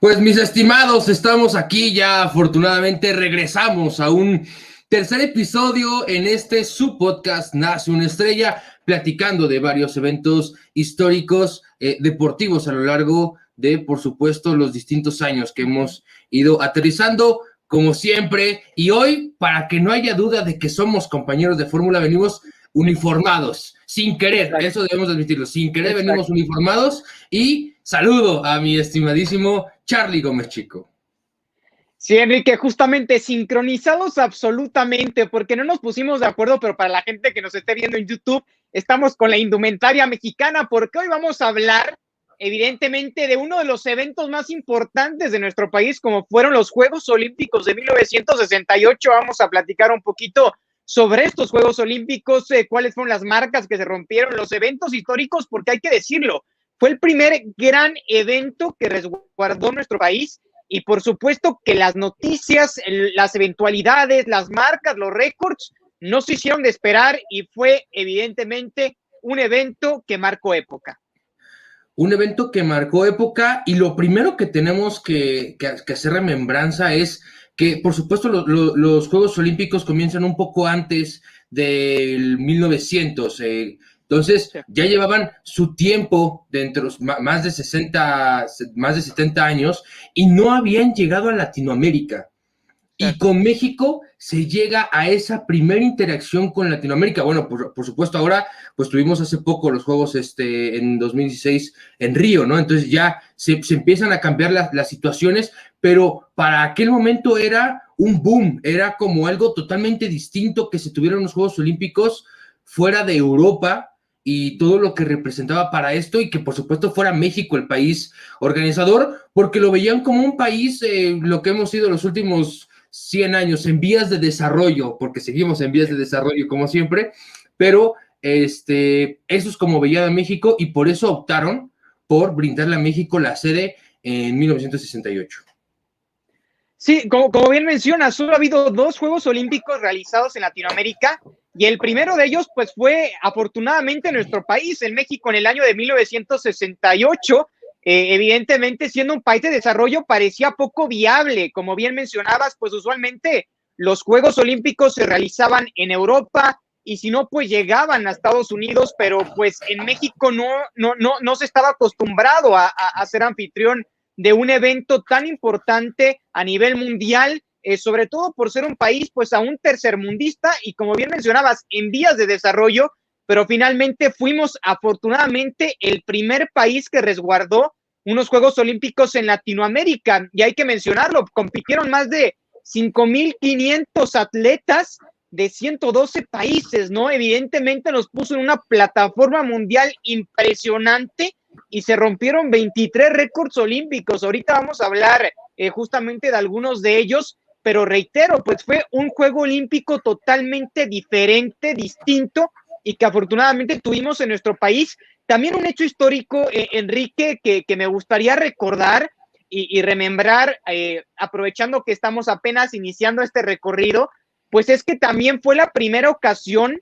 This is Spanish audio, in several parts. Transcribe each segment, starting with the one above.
Pues mis estimados, estamos aquí ya, afortunadamente regresamos a un tercer episodio en este su podcast Nace una Estrella, platicando de varios eventos históricos deportivos a lo largo de, por supuesto, los distintos años que hemos ido aterrizando, como siempre. Y hoy, para que no haya duda de que somos compañeros de fórmula, venimos uniformados, sin querer. Exacto. Eso debemos admitirlo, sin querer. Exacto. Venimos uniformados. Y saludo a mi estimadísimo Charlie Gómez Chico. Sí, Enrique, justamente sincronizados absolutamente, porque no nos pusimos de acuerdo, pero para la gente que nos esté viendo en YouTube, estamos con la indumentaria mexicana, porque hoy vamos a hablar, evidentemente, de uno de los eventos más importantes de nuestro país, como fueron los Juegos Olímpicos de 1968. Vamos a platicar un poquito sobre estos Juegos Olímpicos, cuáles fueron las marcas que se rompieron, los eventos históricos, porque hay que decirlo, fue el primer gran evento que resguardó nuestro país. Y por supuesto que las noticias, las eventualidades, las marcas, los récords no se hicieron de esperar y fue evidentemente un evento que marcó época. Un evento que marcó época, y lo primero que tenemos que hacer remembranza es que, por supuesto, los Juegos Olímpicos comienzan un poco antes del 1900, entonces ya llevaban su tiempo dentro, más de 70 años, y no habían llegado a Latinoamérica. Y con México se llega a esa primera interacción con Latinoamérica. Bueno, por supuesto, ahora pues tuvimos hace poco los Juegos en 2016 en Río, ¿no? Entonces ya se empiezan a cambiar las situaciones, pero para aquel momento era un boom, era como algo totalmente distinto que se tuvieron los Juegos Olímpicos fuera de Europa y todo lo que representaba para esto, y que por supuesto fuera México el país organizador, porque lo veían como un país, lo que hemos sido los últimos 100 años, en vías de desarrollo, porque seguimos en vías de desarrollo como siempre, pero eso es como veía a México, y por eso optaron por brindarle a México la sede en 1968. Sí, como bien mencionas, solo ha habido 2 Juegos Olímpicos realizados en Latinoamérica, y el primero de ellos pues fue afortunadamente en nuestro país, en México, en el año de 1968. Evidentemente, siendo un país de desarrollo, parecía poco viable. Como bien mencionabas, pues usualmente los Juegos Olímpicos se realizaban en Europa, y si no, pues llegaban a Estados Unidos, pero pues en México no se estaba acostumbrado a ser anfitrión de un evento tan importante a nivel mundial, sobre todo por ser un país pues aún tercermundista y, como bien mencionabas, en vías de desarrollo, pero finalmente fuimos afortunadamente el primer país que resguardó unos Juegos Olímpicos en Latinoamérica. Y hay que mencionarlo, compitieron más de 5,500 atletas de 112 países, ¿no? Evidentemente nos puso en una plataforma mundial impresionante y se rompieron 23 récords olímpicos. Ahorita vamos a hablar justamente de algunos de ellos, pero reitero, pues fue un Juego Olímpico totalmente diferente, distinto, y que afortunadamente tuvimos en nuestro país. También un hecho histórico, Enrique, que me gustaría recordar y remembrar, aprovechando que estamos apenas iniciando este recorrido, pues es que también fue la primera ocasión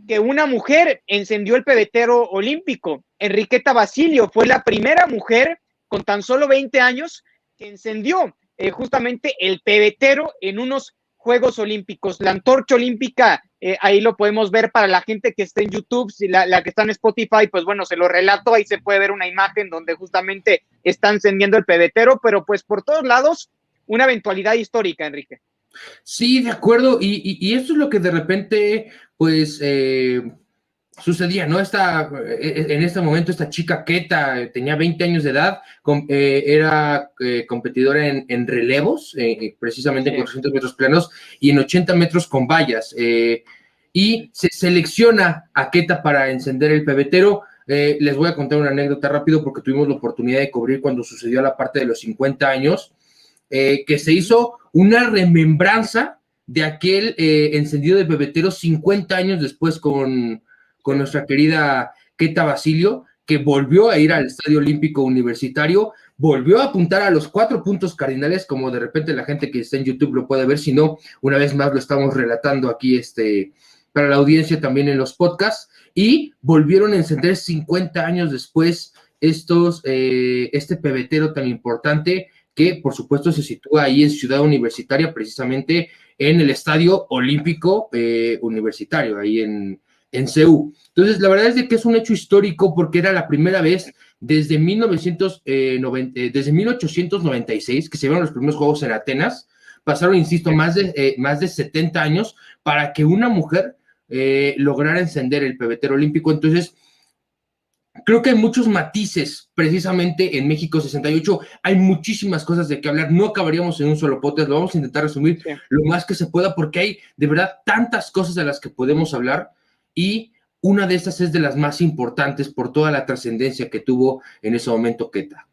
que una mujer encendió el pebetero olímpico. Enriqueta Basilio fue la primera mujer con tan solo 20 años que encendió justamente el pebetero en unos Juegos Olímpicos. La antorcha olímpica, ahí lo podemos ver para la gente que está en YouTube, si la que está en Spotify, pues bueno, se lo relato, ahí se puede ver una imagen donde justamente está encendiendo el pebetero, pero pues por todos lados, una eventualidad histórica, Enrique. Sí, de acuerdo, y esto es lo que de repente, pues, sucedía, ¿no? En este momento esta chica Keta tenía 20 años de edad, era competidora en relevos, precisamente en 400 metros planos y en 80 metros con vallas, y se selecciona a Keta para encender el pebetero. Les voy a contar una anécdota rápido, porque tuvimos la oportunidad de cubrir cuando sucedió la parte de los 50 años, que se hizo una remembranza de aquel encendido de pebetero 50 años después con nuestra querida Keta Basilio, que volvió a ir al Estadio Olímpico Universitario, volvió a apuntar a los 4 puntos cardinales, como de repente la gente que está en YouTube lo puede ver, si no, una vez más lo estamos relatando aquí para la audiencia también en los podcasts, y volvieron a encender 50 años después este pebetero tan importante, que por supuesto se sitúa ahí en Ciudad Universitaria, precisamente en el Estadio Olímpico Universitario, ahí en CEU. Entonces, la verdad es de que es un hecho histórico porque era la primera vez desde 1896 que se vieron los primeros Juegos en Atenas. Pasaron, insisto, más de 70 años para que una mujer lograra encender el pebetero olímpico. Entonces, creo que hay muchos matices precisamente en México 68. Hay muchísimas cosas de qué hablar. No acabaríamos en un solo podcast. Lo vamos a intentar resumir lo más que se pueda porque hay de verdad tantas cosas de las que podemos hablar y una de estas es de las más importantes por toda la trascendencia que tuvo en ese momento Queta.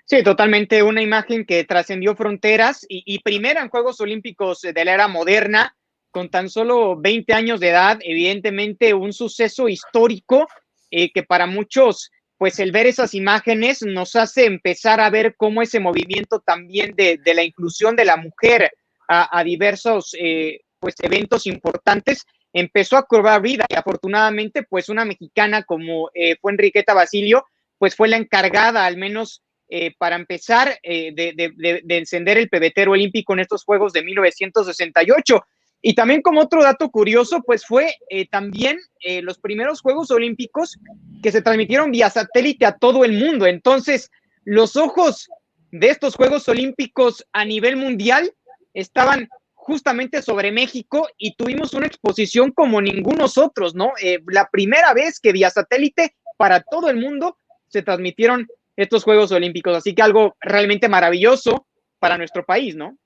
Sí, totalmente una imagen que trascendió fronteras y primera en Juegos Olímpicos de la era moderna, con tan solo 20 años de edad, evidentemente un suceso histórico que para muchos, pues el ver esas imágenes nos hace empezar a ver cómo ese movimiento también de la inclusión de la mujer a diversos pues eventos importantes empezó a cobrar vida y afortunadamente pues una mexicana como fue Enriqueta Basilio, pues fue la encargada al menos para empezar de encender el pebetero olímpico en estos Juegos de 1968. Y también como otro dato curioso, pues fue también los primeros Juegos Olímpicos que se transmitieron vía satélite a todo el mundo. Entonces, los ojos de estos Juegos Olímpicos a nivel mundial estaban justamente sobre México y tuvimos una exposición como ningunos otros, ¿no? La primera vez que vía satélite para todo el mundo se transmitieron estos Juegos Olímpicos, así que algo realmente maravilloso para nuestro país, ¿no?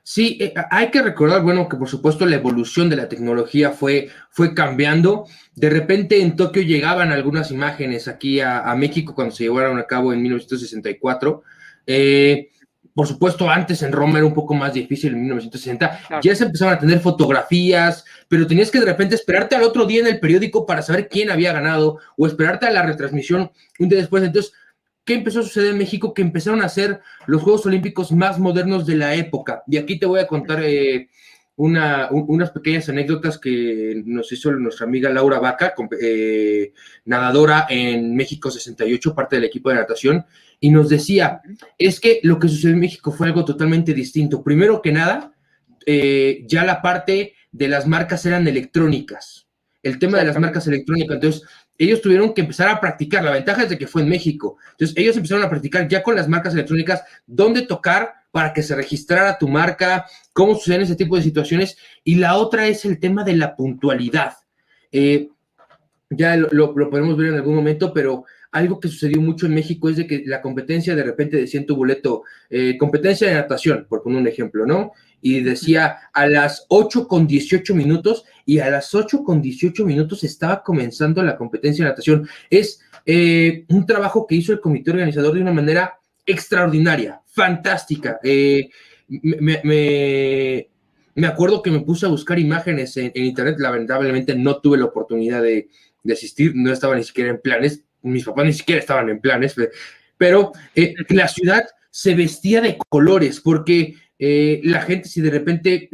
Sí, hay que recordar, bueno, que por supuesto la evolución de la tecnología fue cambiando. De repente en Tokio llegaban algunas imágenes aquí a México cuando se llevaron a cabo en 1964. Por supuesto, antes en Roma era un poco más difícil, en 1960. Claro. Ya se empezaron a tener fotografías, pero tenías que de repente esperarte al otro día en el periódico para saber quién había ganado o esperarte a la retransmisión un día después. Entonces, ¿qué empezó a suceder en México? Que empezaron a ser los Juegos Olímpicos más modernos de la época. Y aquí te voy a contar unas pequeñas anécdotas que nos hizo nuestra amiga Laura Vaca, nadadora en México 68, parte del equipo de natación, y nos decía, es que lo que sucedió en México fue algo totalmente distinto. Primero que nada, ya la parte de las marcas eran electrónicas. El tema de las marcas electrónicas, entonces ellos tuvieron que empezar a practicar. La ventaja es de que fue en México. Entonces, ellos empezaron a practicar ya con las marcas electrónicas dónde tocar para que se registrara tu marca, cómo suceden ese tipo de situaciones. Y la otra es el tema de la puntualidad. Ya lo podemos ver en algún momento, pero algo que sucedió mucho en México es de que la competencia de repente decía en tu boleto, competencia de natación, por poner un ejemplo, ¿no? Y decía a las 8:18 y a las 8:18 estaba comenzando la competencia de natación. Es un trabajo que hizo el comité organizador de una manera extraordinaria, fantástica. Me acuerdo que me puse a buscar imágenes en internet, lamentablemente no tuve la oportunidad de asistir, no estaba ni siquiera en planes, mis papás ni siquiera estaban en planes, pero la ciudad se vestía de colores porque la gente, si de repente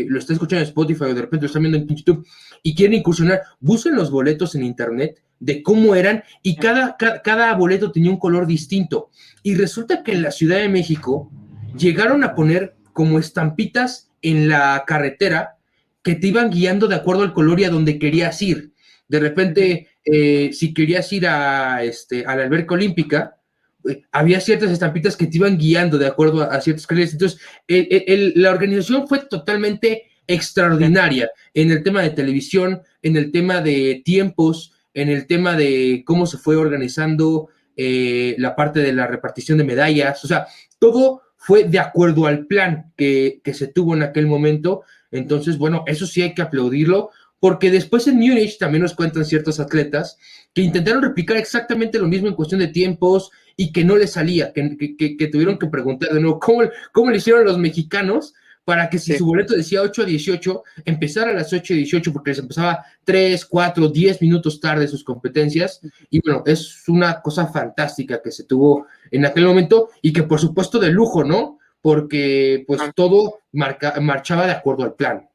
lo está escuchando en Spotify o de repente lo están viendo en YouTube y quieren incursionar, busquen los boletos en internet de cómo eran y cada boleto tenía un color distinto. Y resulta que en la Ciudad de México llegaron a poner como estampitas en la carretera que te iban guiando de acuerdo al color y a donde querías ir. De repente, si querías ir a la alberca olímpica, había ciertas estampitas que te iban guiando de acuerdo a ciertos carriles. Entonces, la organización fue totalmente extraordinaria en el tema de televisión, en el tema de tiempos, en el tema de cómo se fue organizando la parte de la repartición de medallas. O sea, todo fue de acuerdo al plan que se tuvo en aquel momento. Entonces, bueno, eso sí hay que aplaudirlo, porque después en Múnich también nos cuentan ciertos atletas que intentaron replicar exactamente lo mismo en cuestión de tiempos y que no les salía, que tuvieron que preguntar de nuevo cómo le hicieron los mexicanos para que si su boleto decía 8:18, empezara a las 8:18 porque les empezaba 3, 4, 10 minutos tarde sus competencias. Y bueno, es una cosa fantástica que se tuvo en aquel momento y que por supuesto de lujo, ¿no? Porque pues todo marchaba de acuerdo al plan.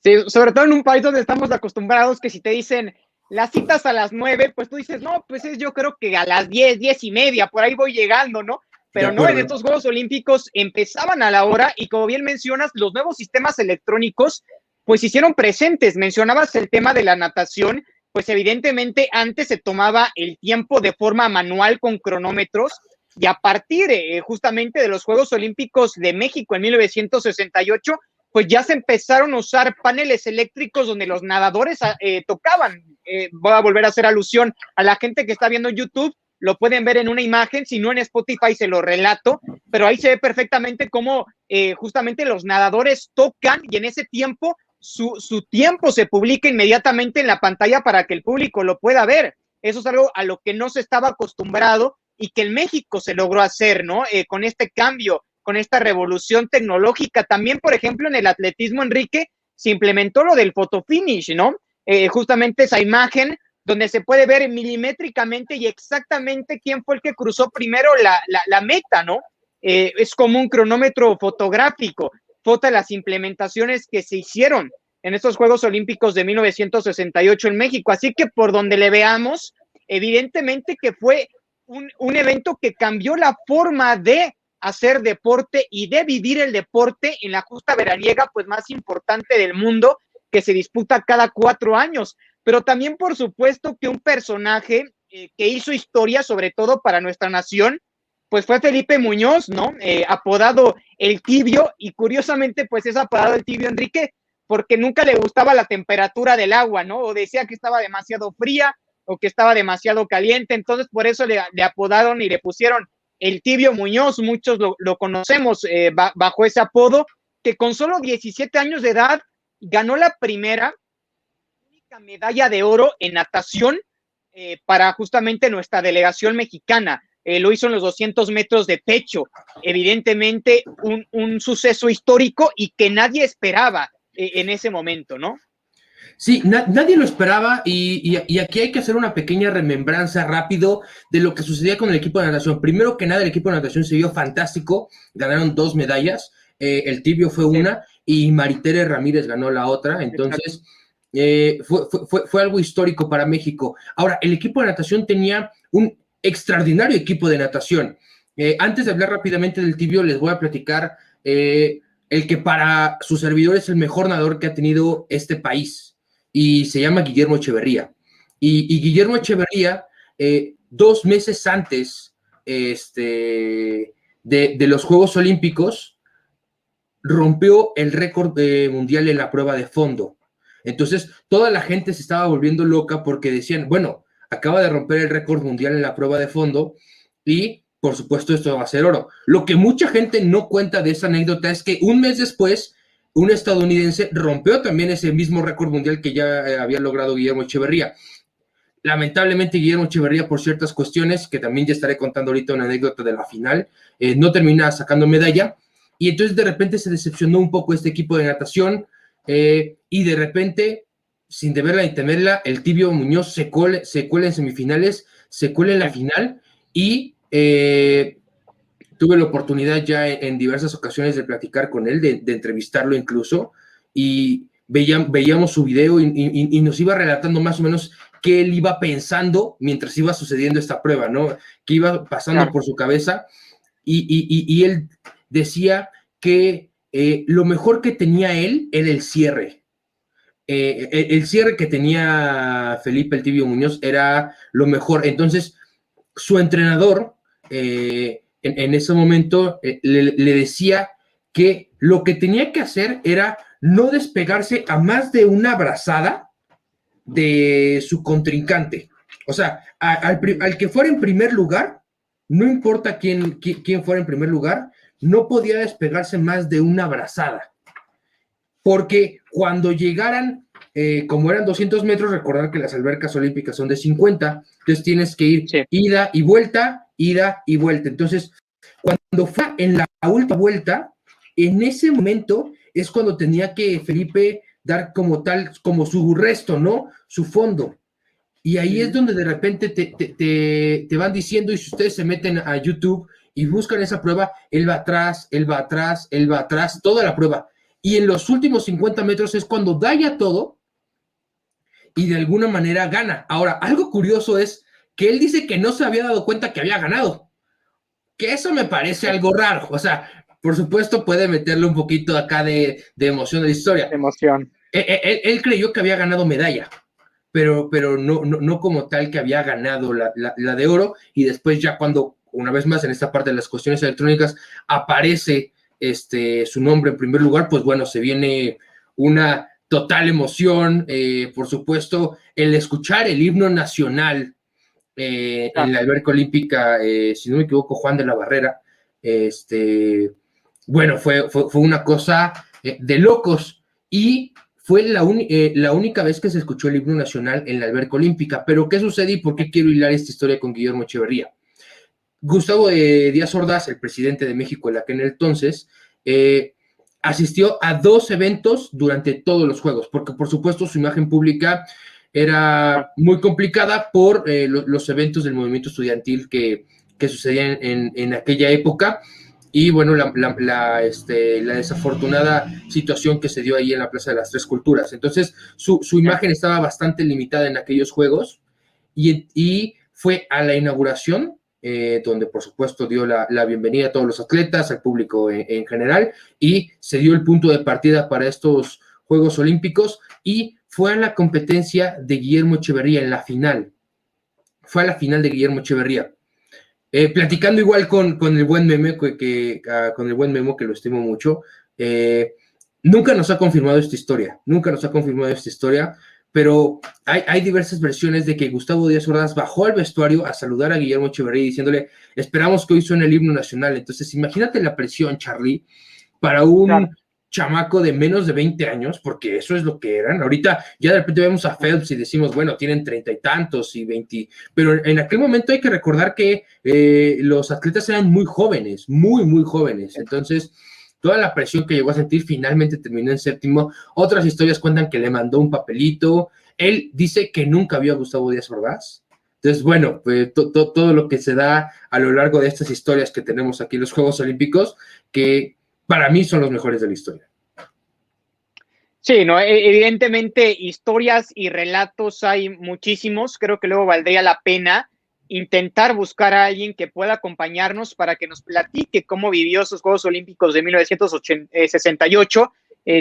Sí, sobre todo en un país donde estamos acostumbrados que si te dicen las citas a las 9, pues tú dices, no, pues es yo creo que a las 10, 10:30, por ahí voy llegando, ¿no? De pero no, en acuerdo. estos Juegos Olímpicos empezaban a la hora y como bien mencionas, los nuevos sistemas electrónicos pues hicieron presentes. Mencionabas el tema de la natación, pues evidentemente antes se tomaba el tiempo de forma manual con cronómetros y a partir justamente de los Juegos Olímpicos de México en 1968, pues ya se empezaron a usar paneles eléctricos donde los nadadores tocaban. Voy a volver a hacer alusión a la gente que está viendo YouTube, lo pueden ver en una imagen, si no en Spotify se lo relato, pero ahí se ve perfectamente cómo justamente los nadadores tocan y en ese tiempo su tiempo se publica inmediatamente en la pantalla para que el público lo pueda ver. Eso es algo a lo que no se estaba acostumbrado y que en México se logró hacer, ¿no? Con este cambio, con esta revolución tecnológica. También, por ejemplo, en el atletismo, Enrique, se implementó lo del photo finish, ¿no? Justamente esa imagen donde se puede ver milimétricamente y exactamente quién fue el que cruzó primero la meta, ¿no? Es como un cronómetro fotográfico, foto de las implementaciones que se hicieron en estos Juegos Olímpicos de 1968 en México. Así que por donde le veamos, evidentemente que fue un evento que cambió la forma de hacer deporte y de vivir el deporte en la justa veraniega pues más importante del mundo que se disputa cada 4 años. Pero también, por supuesto, que un personaje que hizo historia, sobre todo para nuestra nación, pues fue Felipe Muñoz, ¿no? Apodado El Tibio, y curiosamente, pues es apodado El Tibio, Enrique, porque nunca le gustaba la temperatura del agua, ¿no? O decía que estaba demasiado fría o que estaba demasiado caliente, entonces por eso le apodaron y le pusieron El Tibio Muñoz, muchos lo conocemos bajo ese apodo, que con solo 17 años de edad ganó la primera medalla de oro en natación para justamente nuestra delegación mexicana. Lo hizo en los 200 metros de pecho. Evidentemente, un suceso histórico y que nadie esperaba en ese momento, ¿no? Sí, nadie lo esperaba y aquí hay que hacer una pequeña remembranza rápido de lo que sucedía con el equipo de natación. Primero que nada, el equipo de natación se vio fantástico, ganaron 2 medallas, el Tibio fue una y Maritere Ramírez ganó la otra, entonces fue algo histórico para México. Ahora, el equipo de natación tenía un extraordinario equipo de natación. Antes de hablar rápidamente del Tibio, les voy a platicar el que para su servidor es el mejor nadador que ha tenido este país y se llama Guillermo Echeverría. Y Guillermo Echeverría, 2 meses antes de los Juegos Olímpicos, rompió el récord mundial en la prueba de fondo. Entonces, toda la gente se estaba volviendo loca porque decían, bueno, acaba de romper el récord mundial en la prueba de fondo y, por supuesto, esto va a ser oro. Lo que mucha gente no cuenta de esa anécdota es que un mes después, un estadounidense rompió también ese mismo récord mundial que ya había logrado Guillermo Echeverría. Lamentablemente, Guillermo Echeverría, por ciertas cuestiones, que también ya estaré contando ahorita una anécdota de la final, no termina sacando medalla, y entonces de repente se decepcionó un poco este equipo de natación, y de repente, sin deberla ni temerla, el Tibio Muñoz se cuela en semifinales, se cuela en la final, y tuve la oportunidad ya en diversas ocasiones de platicar con él, de entrevistarlo incluso, y veíamos su video y nos iba relatando más o menos qué él iba pensando mientras iba sucediendo esta prueba, ¿no? Qué iba pasando por su cabeza, y él decía que lo mejor que tenía él era el cierre. El cierre que tenía Felipe el Tibio Muñoz era lo mejor. Entonces, su entrenador en ese momento le decía que lo que tenía que hacer era no despegarse a más de una brazada de su contrincante. O sea, al que fuera en primer lugar, no importa quién fuera en primer lugar, no podía despegarse más de una brazada. Porque cuando llegaran, como eran 200 metros, recordar que las albercas olímpicas son de 50, entonces tienes que ir ida y vuelta, ida y vuelta. Entonces, cuando fue en la última vuelta, en ese momento es cuando tenía que Felipe dar como tal, como su resto, ¿no? Su fondo. Y ahí es donde de repente te van diciendo, y si ustedes se meten a YouTube y buscan esa prueba, él va atrás, él va atrás, él va atrás, toda la prueba. Y en los últimos 50 metros es cuando da ya todo y de alguna manera gana. Ahora, algo curioso es que él dice que no se había dado cuenta que había ganado. que eso me parece algo raro. O sea, por supuesto puede meterle un poquito acá de emoción a la historia. Emoción. Él creyó que había ganado medalla, pero no como tal que había ganado la de oro, y después ya cuando, una vez más en esta parte de las cuestiones electrónicas, aparece su nombre en primer lugar, pues bueno, se viene una total emoción, por supuesto, el escuchar el himno nacional en la alberca olímpica, si no me equivoco, Juan de la Barrera, bueno, fue una cosa de locos, y fue la única vez que se escuchó el himno nacional en la alberca olímpica. Pero ¿qué sucede y por qué quiero hilar esta historia con Guillermo Echeverría? Gustavo Díaz Ordaz, el presidente de México en aquel entonces, asistió a 2 eventos durante todos los Juegos, porque por supuesto su imagen pública era muy complicada por los eventos del movimiento estudiantil que sucedían en aquella época, y bueno, la desafortunada situación que se dio ahí en la Plaza de las Tres Culturas. Entonces, su imagen estaba bastante limitada en aquellos Juegos, y fue a la inauguración, donde por supuesto dio la bienvenida a todos los atletas, al público en general, y se dio el punto de partida para estos Juegos Olímpicos, y fue a la competencia de Guillermo Echeverría en la final. Fue a la final de Guillermo Echeverría. Platicando igual con el buen Meme, con el buen Memo, que lo estimo mucho, nunca nos ha confirmado esta historia, pero hay diversas versiones de que Gustavo Díaz Ordaz bajó al vestuario a saludar a Guillermo Echeverría diciéndole, esperamos que hoy suene el himno nacional. Entonces, imagínate la presión, Charlie, para un chamaco de menos de 20 años, porque eso es lo que eran. Ahorita ya de repente vemos a Phelps y decimos, bueno, tienen 30 y tantos y 20, pero en aquel momento hay que recordar que los atletas eran muy jóvenes, muy jóvenes. Entonces, toda la presión que llegó a sentir, finalmente terminó en séptimo. Otras historias cuentan que le mandó un papelito. Él dice que nunca vio a Gustavo Díaz Ordaz. Entonces, bueno, pues, todo lo que se da a lo largo de estas historias que tenemos aquí en los Juegos Olímpicos, que para mí son los mejores de la historia. Sí, no, evidentemente historias y relatos hay muchísimos. Creo que luego valdría la pena intentar buscar a alguien que pueda acompañarnos para que nos platique cómo vivió esos Juegos Olímpicos de 1968.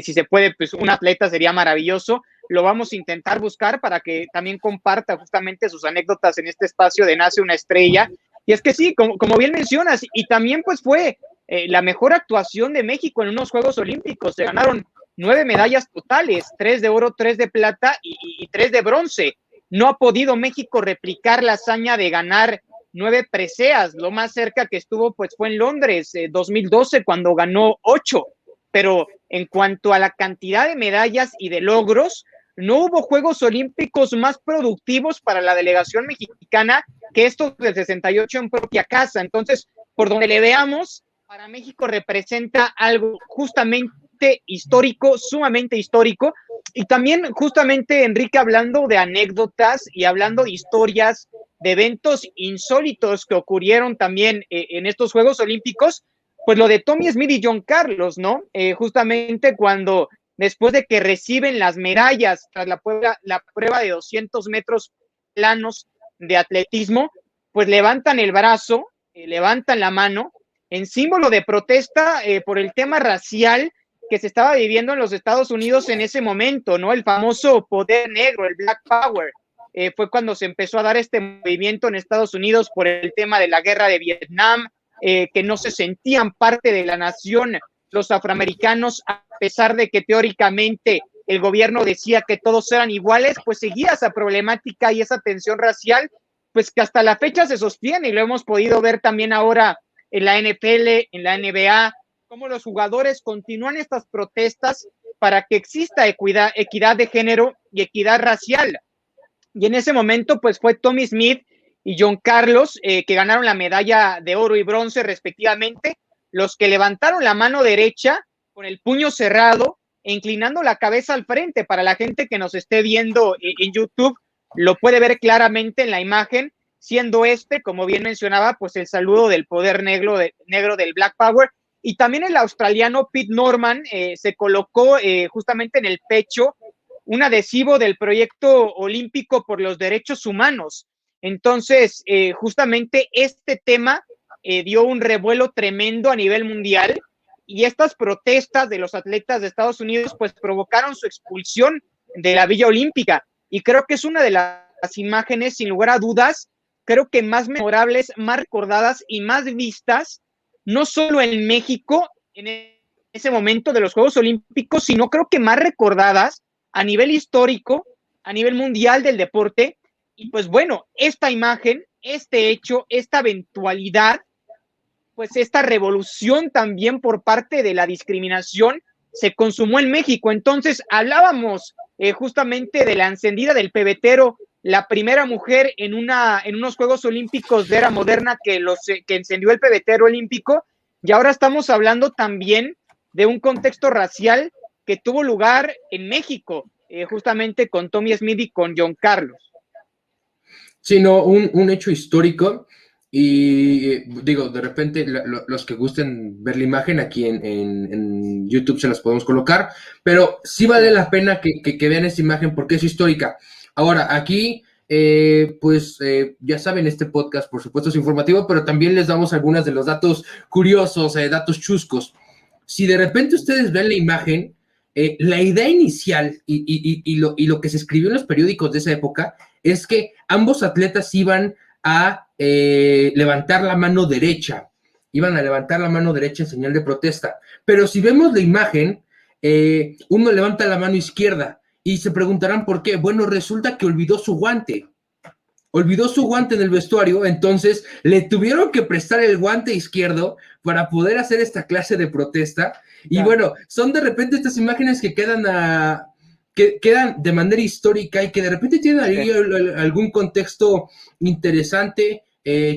Si se puede, pues un atleta sería maravilloso. Lo vamos a intentar buscar para que también comparta justamente sus anécdotas en este espacio de Nace una Estrella. Y es que sí, como bien mencionas, y también pues fue la mejor actuación de México en unos Juegos Olímpicos. Se ganaron 9 medallas totales, 3 de oro, 3 de plata y 3 de bronce. No ha podido México replicar la hazaña de ganar 9 preseas. Lo más cerca que estuvo pues fue en Londres, 2012, cuando ganó 8. Pero en cuanto a la cantidad de medallas y de logros, no hubo Juegos Olímpicos más productivos para la delegación mexicana que estos del 68 en propia casa. Entonces, por donde le veamos, para México representa algo justamente histórico, sumamente histórico. Y también justamente, Enrique, hablando de anécdotas y hablando de historias, de eventos insólitos que ocurrieron también en estos Juegos Olímpicos, pues lo de Tommy Smith y John Carlos, ¿no? Justamente cuando después de que reciben las medallas tras la prueba de 200 metros planos de atletismo, pues levantan el brazo, levantan la mano en símbolo de protesta por el tema racial que se estaba viviendo en los Estados Unidos en ese momento, ¿no? El famoso poder negro, el Black Power. Fue cuando se empezó a dar este movimiento en Estados Unidos por el tema de la guerra de Vietnam, que no se sentían parte de la nación los afroamericanos, a pesar de que teóricamente el gobierno decía que todos eran iguales, pues seguía esa problemática y esa tensión racial, pues que hasta la fecha se sostiene, y lo hemos podido ver también ahora en la NFL, en la NBA, cómo los jugadores continúan estas protestas para que exista equidad de género y equidad racial. Y en ese momento, pues fue Tommy Smith y John Carlos, que ganaron la medalla de oro y bronce respectivamente, los que levantaron la mano derecha con el puño cerrado e inclinando la cabeza al frente. Para la gente que nos esté viendo en YouTube, lo puede ver claramente en la imagen, siendo como bien mencionaba, pues el saludo del poder negro del Black Power. Y también el australiano Pete Norman se colocó justamente en el pecho un adhesivo del proyecto olímpico por los derechos humanos. Entonces, justamente este tema dio un revuelo tremendo a nivel mundial, y estas protestas de los atletas de Estados Unidos pues provocaron su expulsión de la Villa Olímpica, y creo que es una de las imágenes, sin lugar a dudas, creo que más memorables, más recordadas y más vistas, no solo en México en ese momento de los Juegos Olímpicos, sino creo que más recordadas a nivel histórico, a nivel mundial del deporte. Y pues bueno, esta imagen, este hecho, esta eventualidad, pues esta revolución también por parte de la discriminación se consumó en México. Entonces hablábamos justamente de la encendida del pebetero, la primera mujer en unos Juegos Olímpicos de era moderna que encendió el pebetero olímpico, y ahora estamos hablando también de un contexto racial que tuvo lugar en México, justamente con Tommy Smith y con John Carlos. Sí, no, un hecho histórico. Y digo, de repente los que gusten ver la imagen aquí en YouTube se las podemos colocar, pero sí vale la pena que vean esta imagen porque es histórica. Ahora, aquí, ya saben, este podcast por supuesto es informativo, pero también les damos algunos de los datos curiosos, datos chuscos. Si de repente ustedes ven la imagen, la idea inicial y lo que se escribió en los periódicos de esa época es que ambos atletas iban a levantar la mano derecha, en señal de protesta. Pero si vemos la imagen, uno levanta la mano izquierda y se preguntarán por qué. Bueno, resulta que olvidó su guante en el vestuario, entonces le tuvieron que prestar el guante izquierdo para poder hacer esta clase de protesta. Y claro, bueno, son de repente estas imágenes que quedan de manera histórica y que de repente tienen ahí algún contexto interesante,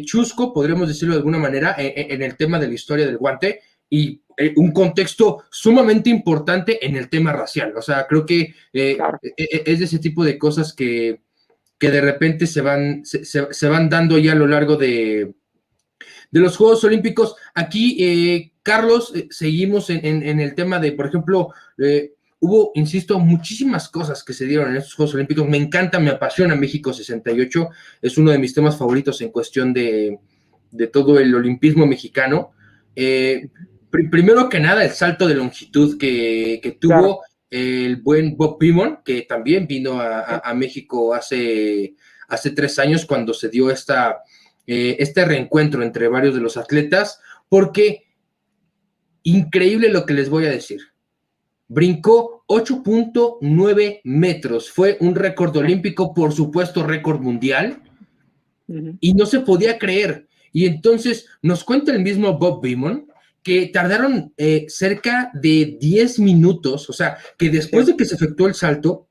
chusco, podríamos decirlo de alguna manera, en el tema de la historia del guante, y un contexto sumamente importante en el tema racial. O sea, creo que claro, es de ese tipo de cosas que de repente se van dando ya a lo largo de los Juegos Olímpicos. Aquí, Carlos, seguimos en el tema de, por ejemplo, hubo, insisto, muchísimas cosas que se dieron en estos Juegos Olímpicos. Me encanta, me apasiona México 68. Es uno de mis temas favoritos en cuestión de todo el olimpismo mexicano. Primero que nada, el salto de longitud que tuvo, claro, el buen Bob Beamon, que también vino a México hace 3 años cuando se dio este reencuentro entre varios de los atletas, porque increíble lo que les voy a decir. Brincó 8.9 metros, fue un récord olímpico, por supuesto récord mundial, y no se podía creer. Y entonces nos cuenta el mismo Bob Beamon que tardaron cerca de 10 minutos, o sea, que después de que se efectuó el salto,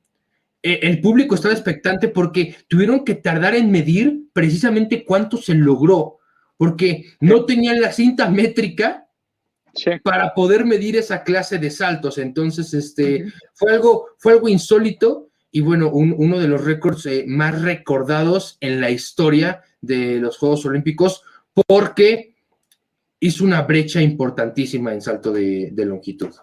el público estaba expectante porque tuvieron que tardar en medir precisamente cuánto se logró, porque no tenían la cinta métrica para poder medir esa clase de saltos. Entonces, fue algo insólito y bueno, uno de los récords más recordados en la historia de los Juegos Olímpicos, porque hizo una brecha importantísima en salto de longitud.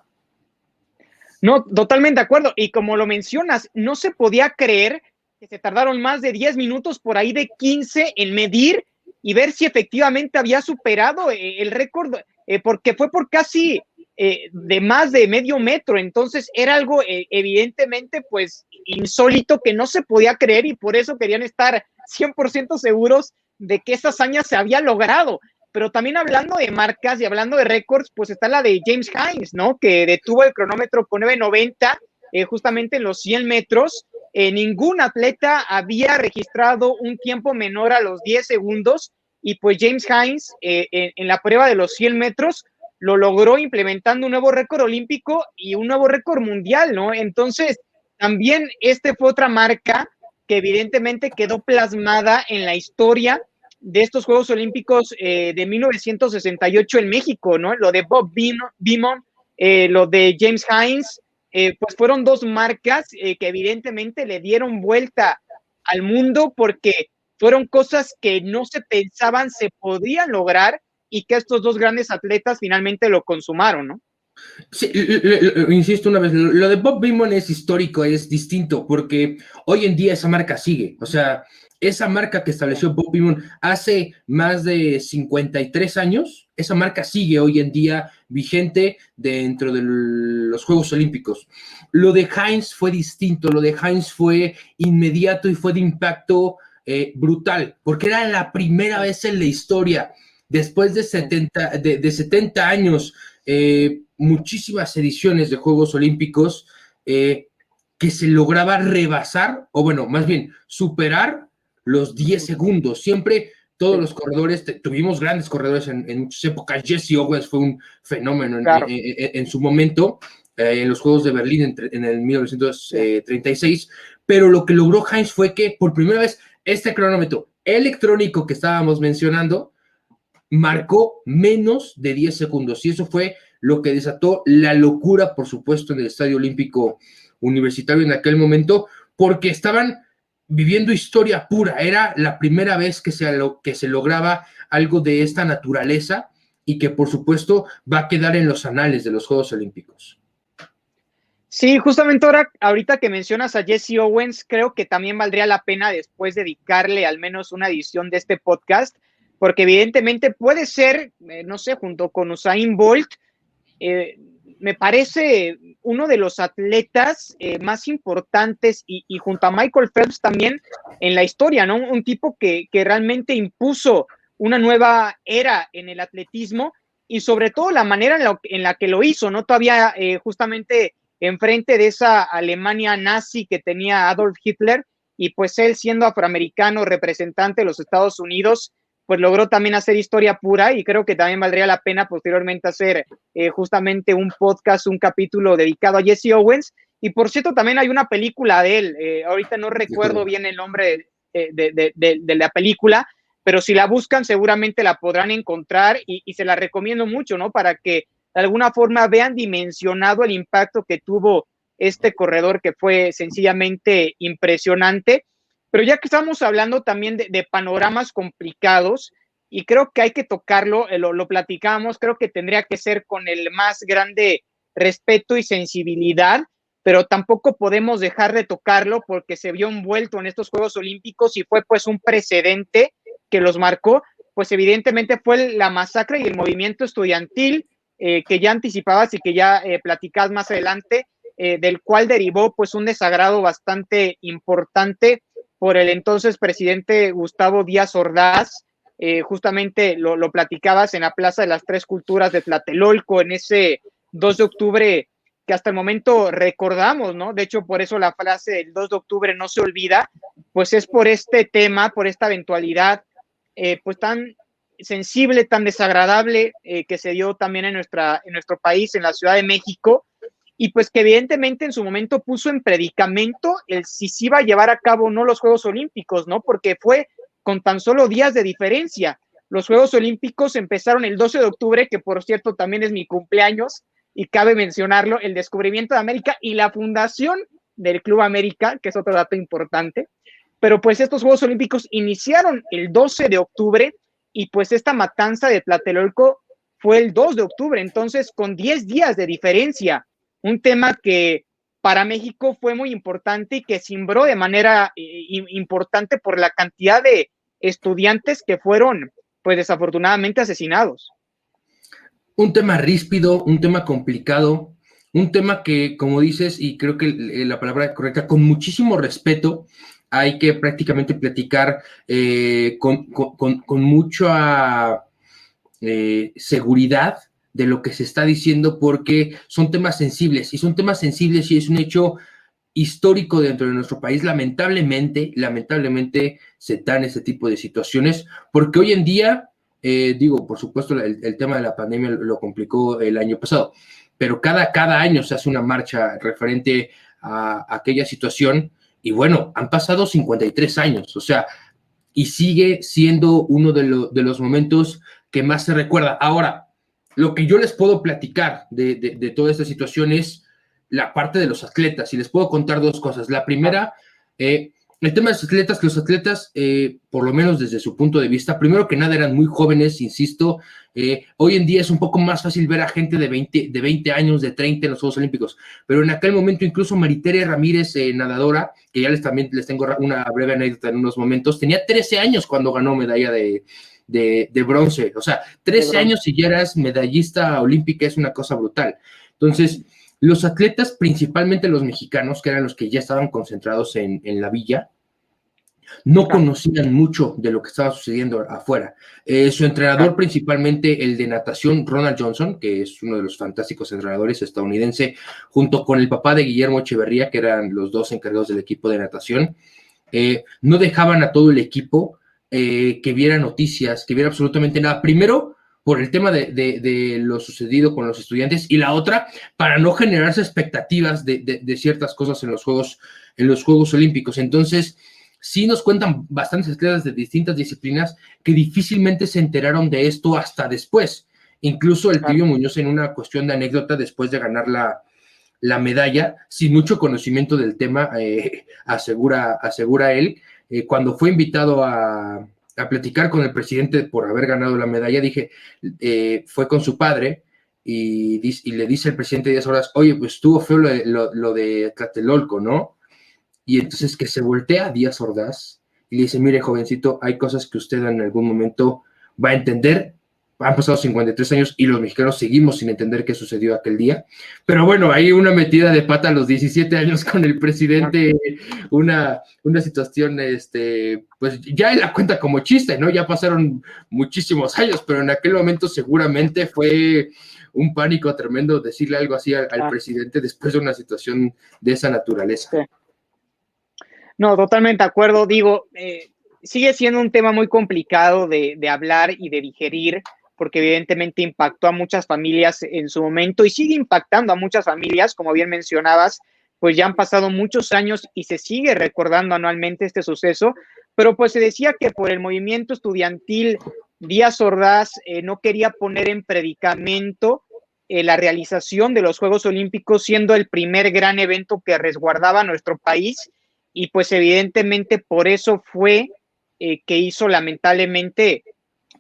No, totalmente de acuerdo. Y como lo mencionas, no se podía creer que se tardaron más de 10 minutos, por ahí de 15, en medir y ver si efectivamente había superado el récord, porque fue por casi de más de medio metro. Entonces era algo evidentemente pues insólito, que no se podía creer, y por eso querían estar 100% seguros de que esa hazaña se había logrado. Pero también hablando de marcas y hablando de récords, pues está la de James Hines, ¿no? Que detuvo el cronómetro con 9.90, justamente en los 100 metros. Ningún atleta había registrado un tiempo menor a los 10 segundos, y pues James Hines en la prueba de los 100 metros lo logró, implementando un nuevo récord olímpico y un nuevo récord mundial, ¿no? Entonces, también fue otra marca que evidentemente quedó plasmada en la historia de estos Juegos Olímpicos de 1968 en México, ¿no? Lo de Bob Beamon, lo de James Hines, pues fueron dos marcas que evidentemente le dieron vuelta al mundo, porque fueron cosas que no se pensaban se podían lograr y que estos dos grandes atletas finalmente lo consumaron, ¿no? Sí, insisto una vez, lo de Bob Beamon es histórico, es distinto, porque hoy en día esa marca sigue. O sea, esa marca que estableció Bob Beamon hace más de 53 años, esa marca sigue hoy en día vigente dentro de los Juegos Olímpicos. Lo de Heinz fue distinto, lo de Heinz fue inmediato y fue de impacto brutal, porque era la primera vez en la historia, después de 70 años, muchísimas ediciones de Juegos Olímpicos, que se lograba rebasar, o bueno, más bien, superar los 10 segundos. Siempre todos los corredores, tuvimos grandes corredores en muchas épocas. Jesse Owens fue un fenómeno Claro. en su momento, en los Juegos de Berlín en el 1936, pero lo que logró Heinz fue que por primera vez este cronómetro electrónico que estábamos mencionando marcó menos de 10 segundos, y eso fue lo que desató la locura, por supuesto, en el Estadio Olímpico Universitario en aquel momento, porque estaban viviendo historia pura. Era la primera vez que se lograba algo de esta naturaleza, y que por supuesto va a quedar en los anales de los Juegos Olímpicos. Sí, justamente ahorita que mencionas a Jesse Owens, creo que también valdría la pena después dedicarle al menos una edición de este podcast, porque evidentemente puede ser, no sé, junto con Usain Bolt, me parece uno de los atletas más importantes y junto a Michael Phelps también en la historia, ¿no? Un tipo que realmente impuso una nueva era en el atletismo y sobre todo la manera en la que lo hizo, ¿no? Todavía justamente enfrente de esa Alemania nazi que tenía Adolf Hitler, y pues él siendo afroamericano, representante de los Estados Unidos, pues logró también hacer historia pura, y creo que también valdría la pena posteriormente hacer justamente un podcast, un capítulo dedicado a Jesse Owens. Y por cierto, también hay una película de él, ahorita no recuerdo bien el nombre de la película, pero si la buscan seguramente la podrán encontrar, y se la recomiendo mucho, ¿no? Para que de alguna forma vean dimensionado el impacto que tuvo este corredor, que fue sencillamente impresionante. Pero ya que estamos hablando también de panoramas complicados, y creo que hay que tocarlo, lo platicamos, creo que tendría que ser con el más grande respeto y sensibilidad, pero tampoco podemos dejar de tocarlo porque se vio envuelto en estos Juegos Olímpicos y fue pues un precedente que los marcó. Pues evidentemente fue la masacre y el movimiento estudiantil, que ya anticipabas y que ya platicás más adelante, del cual derivó pues un desagrado bastante importante por el entonces presidente Gustavo Díaz Ordaz. Justamente lo platicabas en la Plaza de las Tres Culturas de Tlatelolco, en ese 2 de octubre que hasta el momento recordamos, ¿no? De hecho, por eso la frase del 2 de octubre no se olvida, pues es por este tema, por esta eventualidad, pues tan sensible, tan desagradable, que se dio también en nuestro país, en la Ciudad de México, y pues que evidentemente en su momento puso en predicamento el si se iba a llevar a cabo o no los Juegos Olímpicos, ¿no? Porque fue con tan solo días de diferencia. Los Juegos Olímpicos empezaron el 12 de octubre, que por cierto también es mi cumpleaños, y cabe mencionarlo, el descubrimiento de América y la fundación del Club América, que es otro dato importante. Pero pues estos Juegos Olímpicos iniciaron el 12 de octubre, y pues esta matanza de Tlatelolco fue el 2 de octubre, entonces con 10 días de diferencia, un tema que para México fue muy importante y que cimbró de manera importante por la cantidad de estudiantes que fueron, pues desafortunadamente, asesinados. Un tema ríspido, un tema complicado, un tema que, como dices, y creo que la palabra correcta, con muchísimo respeto, hay que prácticamente platicar con mucha seguridad de lo que se está diciendo, porque son temas sensibles, y son temas sensibles, y es un hecho histórico dentro de nuestro país. Lamentablemente se dan ese tipo de situaciones, porque hoy en día, digo, por supuesto, el tema de la pandemia lo complicó el año pasado, pero cada año se hace una marcha referente a aquella situación, y bueno, han pasado 53 años, o sea, y sigue siendo uno de los momentos que más se recuerda. Ahora, lo que yo les puedo platicar de toda esta situación es la parte de los atletas, y les puedo contar dos cosas. La primera, el tema de los atletas, por lo menos desde su punto de vista, primero que nada eran muy jóvenes, insisto, hoy en día es un poco más fácil ver a gente de 20 años, de 30 en los Juegos Olímpicos, pero en aquel momento incluso Maritere Ramírez, nadadora, que ya también les tengo una breve anécdota en unos momentos, tenía 13 años cuando ganó medalla de bronce, o sea, 13 años y ya eras medallista olímpica, es una cosa brutal. Entonces, los atletas, principalmente los mexicanos, que eran los que ya estaban concentrados en la villa, no conocían mucho de lo que estaba sucediendo afuera. Su entrenador, principalmente el de natación, Ronald Johnson, que es uno de los fantásticos entrenadores estadounidense, junto con el papá de Guillermo Echeverría, que eran los dos encargados del equipo de natación, no dejaban a todo el equipo que viera noticias, que viera absolutamente nada. Primero, por el tema de lo sucedido con los estudiantes, y la otra, para no generarse expectativas de ciertas cosas en los Juegos Olímpicos. Entonces, sí nos cuentan bastantes atletas de distintas disciplinas que difícilmente se enteraron de esto hasta después. Incluso el Tibio Muñoz, en una cuestión de anécdota, después de ganar la medalla, sin mucho conocimiento del tema, asegura él, cuando fue invitado a platicar con el presidente por haber ganado la medalla, fue con su padre y le dice al presidente Díaz Ordaz, oye, pues estuvo feo lo de Tlatelolco, ¿no? Y entonces que se voltea a Díaz Ordaz y le dice, mire, jovencito, hay cosas que usted en algún momento va a entender. Han pasado 53 años y los mexicanos seguimos sin entender qué sucedió aquel día. Pero bueno, hay una metida de pata a los 17 años con el presidente, una situación, pues ya él la cuenta como chiste, ¿no? Ya pasaron muchísimos años, pero en aquel momento seguramente fue un pánico tremendo decirle algo así al presidente después de una situación de esa naturaleza. Sí. No, totalmente de acuerdo. Digo, sigue siendo un tema muy complicado de hablar y de digerir, porque evidentemente impactó a muchas familias en su momento y sigue impactando a muchas familias, como bien mencionabas, pues ya han pasado muchos años y se sigue recordando anualmente este suceso, pero pues se decía que por el movimiento estudiantil Díaz Ordaz no quería poner en predicamento la realización de los Juegos Olímpicos, siendo el primer gran evento que resguardaba nuestro país, y pues evidentemente por eso fue que hizo lamentablemente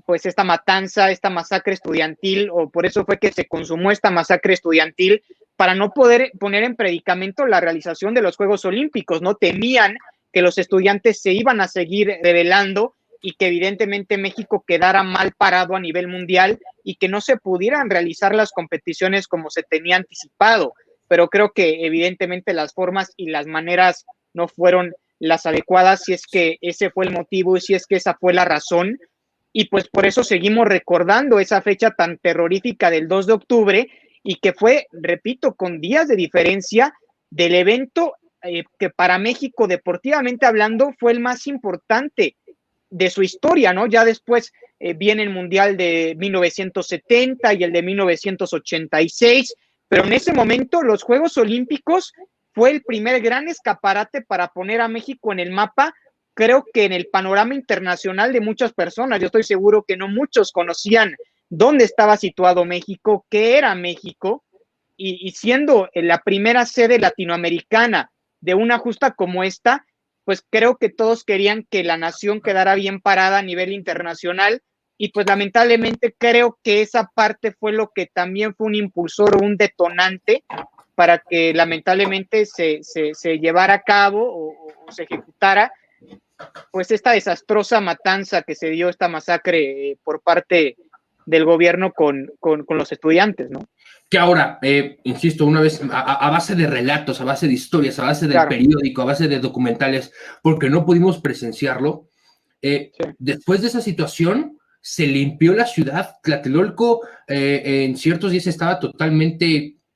pues esta matanza, esta masacre estudiantil, o por eso fue que se consumó esta masacre estudiantil, para no poder poner en predicamento la realización de los Juegos Olímpicos, ¿no? Temían que los estudiantes se iban a seguir rebelando y que evidentemente México quedara mal parado a nivel mundial y que no se pudieran realizar las competiciones como se tenía anticipado. Pero creo que evidentemente las formas y las maneras no fueron las adecuadas, si es que ese fue el motivo y si es que esa fue la razón. Y pues por eso seguimos recordando esa fecha tan terrorífica del 2 de octubre y que fue, repito, con días de diferencia del evento que para México, deportivamente hablando, fue el más importante de su historia, ¿no? Ya después viene el Mundial de 1970 y el de 1986, pero en ese momento los Juegos Olímpicos fue el primer gran escaparate para poner a México en el mapa, creo que en el panorama internacional de muchas personas. Yo estoy seguro que no muchos conocían dónde estaba situado México, qué era México, y siendo la primera sede latinoamericana de una justa como esta, pues creo que todos querían que la nación quedara bien parada a nivel internacional, y pues lamentablemente creo que esa parte fue lo que también fue un impulsor o un detonante para que lamentablemente se llevara a cabo o se ejecutara pues esta desastrosa matanza que se dio, esta masacre por parte del gobierno con los estudiantes, ¿no? Que ahora, insisto, una vez, a base de relatos, a base de historias, a base del periódico, a base de documentales, porque no pudimos presenciarlo, después de esa situación, se limpió la ciudad. Tlatelolco en ciertos días estaba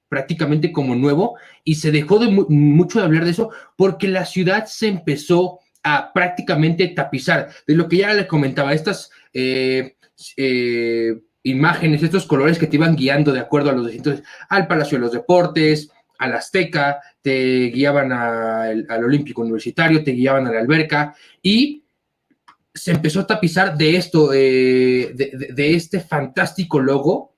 prácticamente como nuevo, y se dejó mucho de hablar de eso, porque la ciudad se empezó a prácticamente tapizar, de lo que ya les comentaba, estas imágenes, estos colores que te iban guiando de acuerdo a los distintos, al Palacio de los Deportes, al Azteca, te guiaban al Olímpico Universitario, te guiaban a la alberca, y se empezó a tapizar de esto, de este fantástico logo,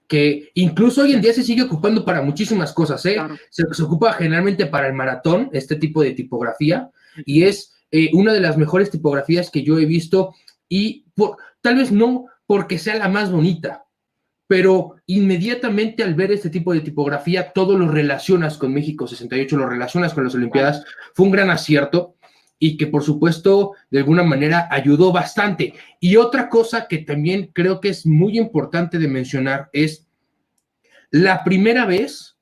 que incluso hoy en día se sigue ocupando para muchísimas cosas, ¿eh? Claro. Se ocupa generalmente para el maratón, este tipo de tipografía, y es una de las mejores tipografías que yo he visto y tal vez no porque sea la más bonita, pero inmediatamente al ver este tipo de tipografía, todo lo relacionas con México 68, lo relacionas con las Olimpiadas, fue un gran acierto y que por supuesto de alguna manera ayudó bastante. Y otra cosa que también creo que es muy importante de mencionar es la primera vez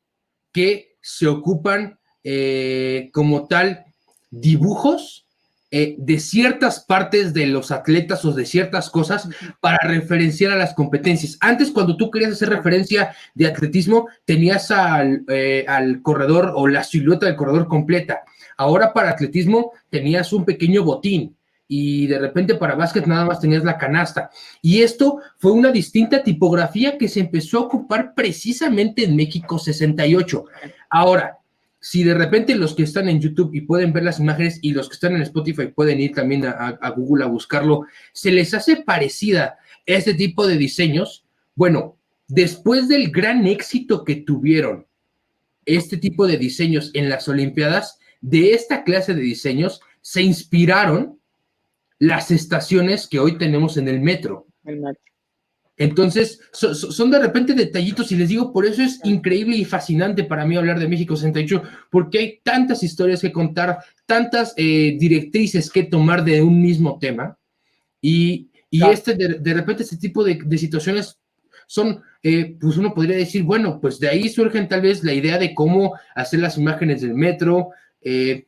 que se ocupan como tal dibujos de ciertas partes de los atletas o de ciertas cosas para referenciar a las competencias. Antes, cuando tú querías hacer referencia de atletismo, tenías al corredor o la silueta del corredor completa. Ahora para atletismo tenías un pequeño botín y de repente para básquet nada más tenías la canasta. Y esto fue una distinta tipografía que se empezó a ocupar precisamente en México 68. Ahora, si de repente los que están en YouTube y pueden ver las imágenes y los que están en Spotify pueden ir también a Google a buscarlo, se les hace parecida este tipo de diseños. Bueno, después del gran éxito que tuvieron este tipo de diseños en las Olimpiadas, de esta clase de diseños se inspiraron las estaciones que hoy tenemos en el metro. Entonces, son de repente detallitos y les digo, por eso es increíble y fascinante para mí hablar de México 68, porque hay tantas historias que contar, tantas directrices que tomar de un mismo tema y de repente este tipo de situaciones son, pues uno podría decir, bueno, pues de ahí surgen tal vez la idea de cómo hacer las imágenes del metro,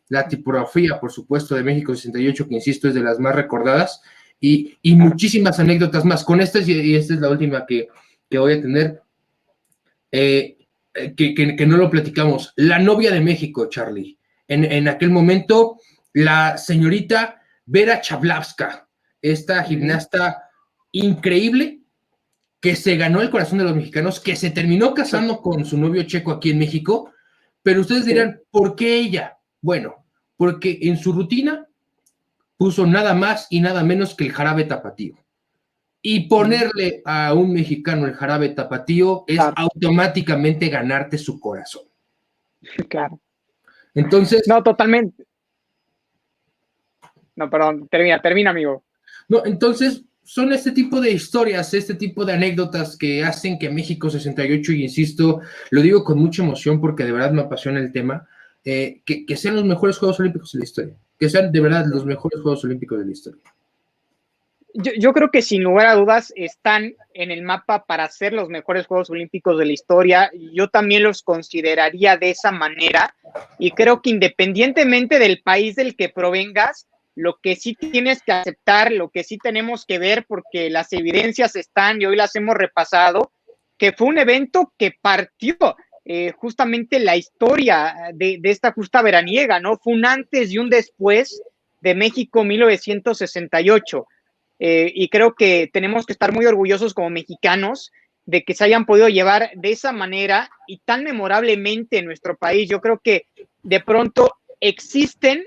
la tipografía, por supuesto, de México 68, que insisto, es de las más recordadas, y muchísimas anécdotas más. Con estas, y esta es la última que voy a tener, que no lo platicamos. La novia de México, Charlie. En aquel momento, la señorita Vera Chablavska, esta gimnasta increíble, que se ganó el corazón de los mexicanos, que se terminó casando con su novio checo aquí en México, pero ustedes dirán, ¿por qué ella? Bueno, porque en su rutina puso nada más y nada menos que el jarabe tapatío. Y ponerle a un mexicano el jarabe tapatío es automáticamente ganarte su corazón. Claro. Entonces. No, totalmente. No, perdón, termina, amigo. No, entonces son este tipo de historias, este tipo de anécdotas que hacen que México 68, y insisto, lo digo con mucha emoción porque de verdad me apasiona el tema, que sean los mejores Juegos Olímpicos de la historia, que sean de verdad los mejores Juegos Olímpicos de la historia. Yo creo que sin lugar a dudas están en el mapa para ser los mejores Juegos Olímpicos de la historia. Yo también los consideraría de esa manera y creo que independientemente del país del que provengas, lo que sí tienes que aceptar, lo que sí tenemos que ver, porque las evidencias están y hoy las hemos repasado, que fue un evento que partió justamente la historia de esta justa veraniega, ¿no? Fue un antes y un después de México 1968. Y creo que tenemos que estar muy orgullosos como mexicanos de que se hayan podido llevar de esa manera y tan memorablemente en nuestro país. Yo creo que de pronto existen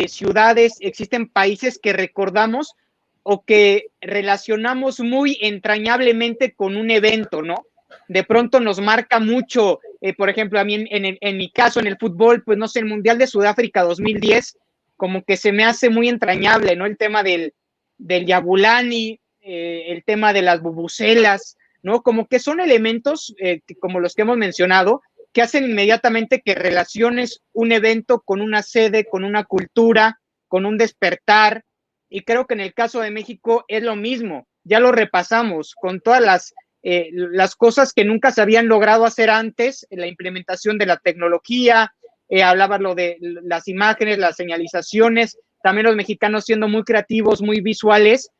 ciudades, existen países que recordamos o que relacionamos muy entrañablemente con un evento, ¿no? De pronto nos marca mucho, por ejemplo, a mí en mi caso, en el fútbol, pues no sé, el Mundial de Sudáfrica 2010, como que se me hace muy entrañable, ¿no? El tema del Yabulani, el tema de las bubucelas, ¿no? Como que son elementos, como los que hemos mencionado, que hacen inmediatamente que relaciones un evento con una sede, con una cultura, con un despertar, y creo que en el caso de México es lo mismo, ya lo repasamos, con todas las cosas que nunca se habían logrado hacer antes, la implementación de la tecnología, hablaba lo de las imágenes, las señalizaciones, también los mexicanos siendo muy creativos, muy visuales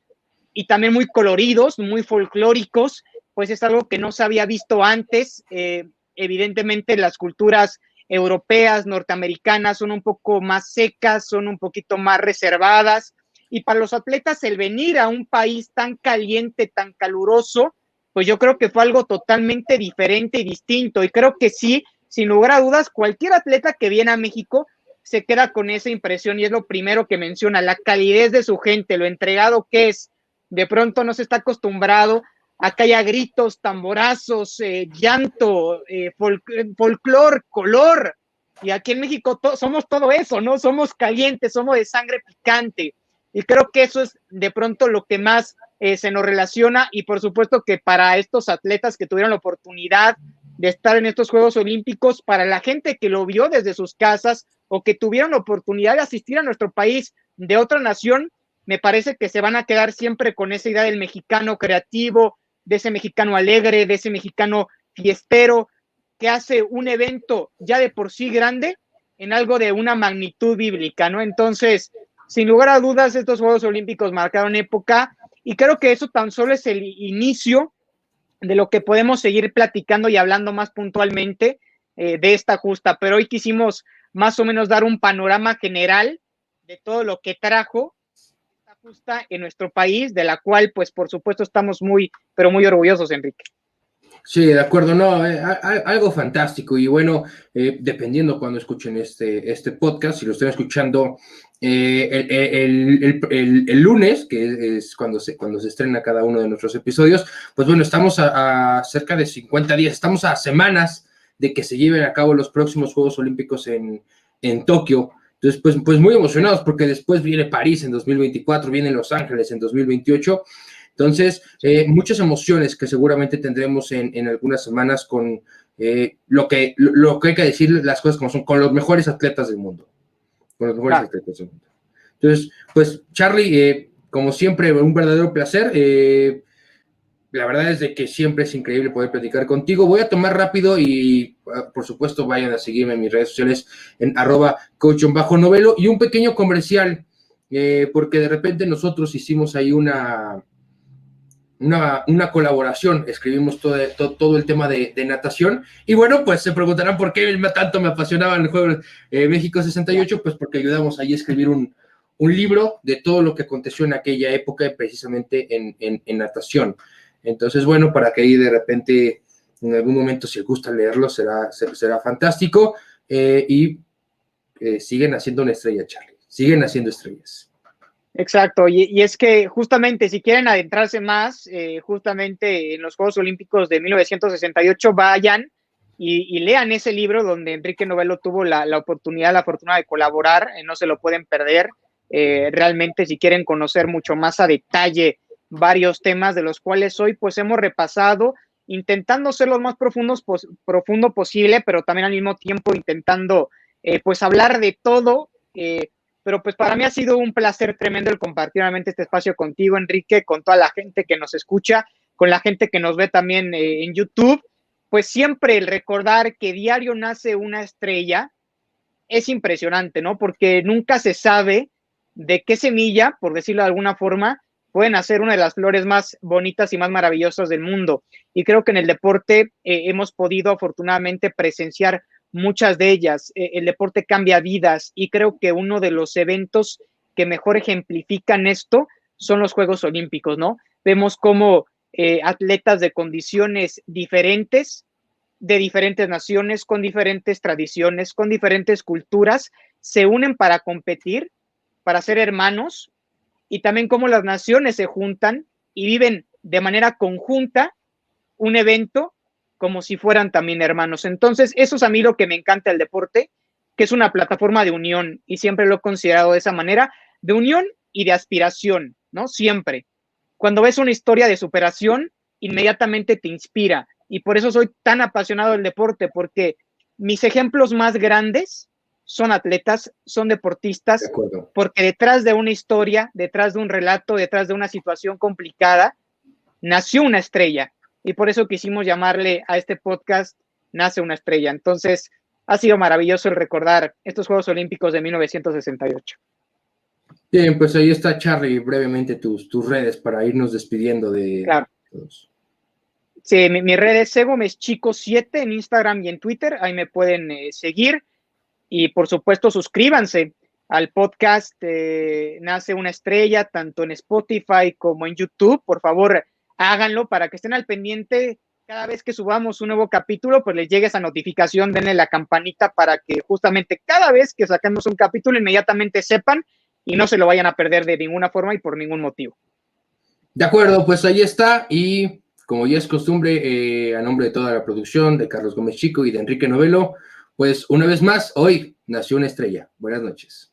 y también muy coloridos, muy folclóricos, pues es algo que no se había visto antes. Evidentemente las culturas europeas, norteamericanas son un poco más secas, son un poquito más reservadas, y para los atletas el venir a un país tan caliente, tan caluroso, pues yo creo que fue algo totalmente diferente y distinto, y creo que sí, sin lugar a dudas, cualquier atleta que viene a México se queda con esa impresión y es lo primero que menciona, la calidez de su gente, lo entregado que es. De pronto no se está acostumbrado a que haya gritos, tamborazos, llanto, folclor, color, Y aquí en México somos todo eso, ¿no? Somos calientes, somos de sangre picante. Y creo que eso es de pronto lo que más se nos relaciona. Y por supuesto que para estos atletas que tuvieron la oportunidad de estar en estos Juegos Olímpicos, para la gente que lo vio desde sus casas o que tuvieron la oportunidad de asistir a nuestro país de otra nación, me parece que se van a quedar siempre con esa idea del mexicano creativo, de ese mexicano alegre, de ese mexicano fiestero, que hace un evento ya de por sí grande en algo de una magnitud bíblica, ¿no? Entonces, sin lugar a dudas, estos Juegos Olímpicos marcaron época y creo que eso tan solo es el inicio de lo que podemos seguir platicando y hablando más puntualmente de esta justa, pero hoy quisimos más o menos dar un panorama general de todo lo que trajo esta justa en nuestro país, de la cual, pues, por supuesto, estamos muy, pero muy orgullosos, Enrique. Sí, de acuerdo, no, algo fantástico y bueno, dependiendo cuando escuchen este podcast, si lo están escuchando el lunes, que es cuando se estrena cada uno de nuestros episodios, pues bueno, estamos a cerca de 50 días, estamos a semanas de que se lleven a cabo los próximos Juegos Olímpicos en Tokio. Entonces, pues muy emocionados porque después viene París en 2024, viene Los Ángeles en 2028. Entonces, muchas emociones que seguramente tendremos en algunas semanas con lo que hay que decir las cosas como son, con los mejores atletas del mundo. Con los mejores atletas del mundo. Entonces, pues, Charlie, como siempre, un verdadero placer. La verdad es de que siempre es increíble poder platicar contigo. Voy a tomar rápido y, por supuesto, vayan a seguirme en mis redes sociales en @coach_novelo y un pequeño comercial, porque de repente nosotros hicimos ahí una colaboración, escribimos todo el tema de natación, y bueno, pues se preguntarán por qué tanto me apasionaban el juego México 68, pues porque ayudamos ahí a escribir un libro de todo lo que aconteció en aquella época, precisamente en natación. Entonces, bueno, para que ahí de repente, en algún momento, si les gusta leerlo, será fantástico, y siguen haciendo una estrella, Charlie, siguen haciendo estrellas. Exacto, y es que justamente si quieren adentrarse más, justamente en los Juegos Olímpicos de 1968, vayan y lean ese libro donde Enrique Novello tuvo la oportunidad, la fortuna de colaborar, no se lo pueden perder. Realmente si quieren conocer mucho más a detalle varios temas de los cuales hoy pues hemos repasado, intentando ser lo más profundo posible, pero también al mismo tiempo intentando pues hablar de todo. Pero pues para mí ha sido un placer tremendo el compartir nuevamente este espacio contigo, Enrique, con toda la gente que nos escucha, con la gente que nos ve también en YouTube. Pues siempre el recordar que diario nace una estrella es impresionante, ¿no? Porque nunca se sabe de qué semilla, por decirlo de alguna forma, pueden hacer una de las flores más bonitas y más maravillosas del mundo. Y creo que en el deporte hemos podido afortunadamente presenciar muchas de ellas. El deporte cambia vidas y creo que uno de los eventos que mejor ejemplifican esto son los Juegos Olímpicos, ¿no? Vemos cómo atletas de condiciones diferentes, de diferentes naciones, con diferentes tradiciones, con diferentes culturas, se unen para competir, para ser hermanos, y también cómo las naciones se juntan y viven de manera conjunta un evento como si fueran también hermanos. Entonces, eso es a mí lo que me encanta del deporte, que es una plataforma de unión, y siempre lo he considerado de esa manera, de unión y de aspiración, ¿no? Siempre. Cuando ves una historia de superación, inmediatamente te inspira, y por eso soy tan apasionado del deporte, porque mis ejemplos más grandes son atletas, son deportistas, porque detrás de una historia, detrás de un relato, detrás de una situación complicada, nació una estrella. Y por eso quisimos llamarle a este podcast Nace una estrella. Entonces, ha sido maravilloso el recordar estos Juegos Olímpicos de 1968. Bien, pues ahí está, Charlie, brevemente tus redes para irnos despidiendo de claro. todos. Sí, mi red es segomeschico7 en Instagram y en Twitter, ahí me pueden seguir, y por supuesto suscríbanse al podcast Nace una estrella, tanto en Spotify como en YouTube. Por favor, háganlo para que estén al pendiente cada vez que subamos un nuevo capítulo, pues les llegue esa notificación, denle la campanita para que justamente cada vez que saquemos un capítulo inmediatamente sepan y no se lo vayan a perder de ninguna forma y por ningún motivo. De acuerdo, pues ahí está, y como ya es costumbre, a nombre de toda la producción, de Carlos Gómez Chico y de Enrique Novello, pues una vez más, hoy nació una estrella. Buenas noches.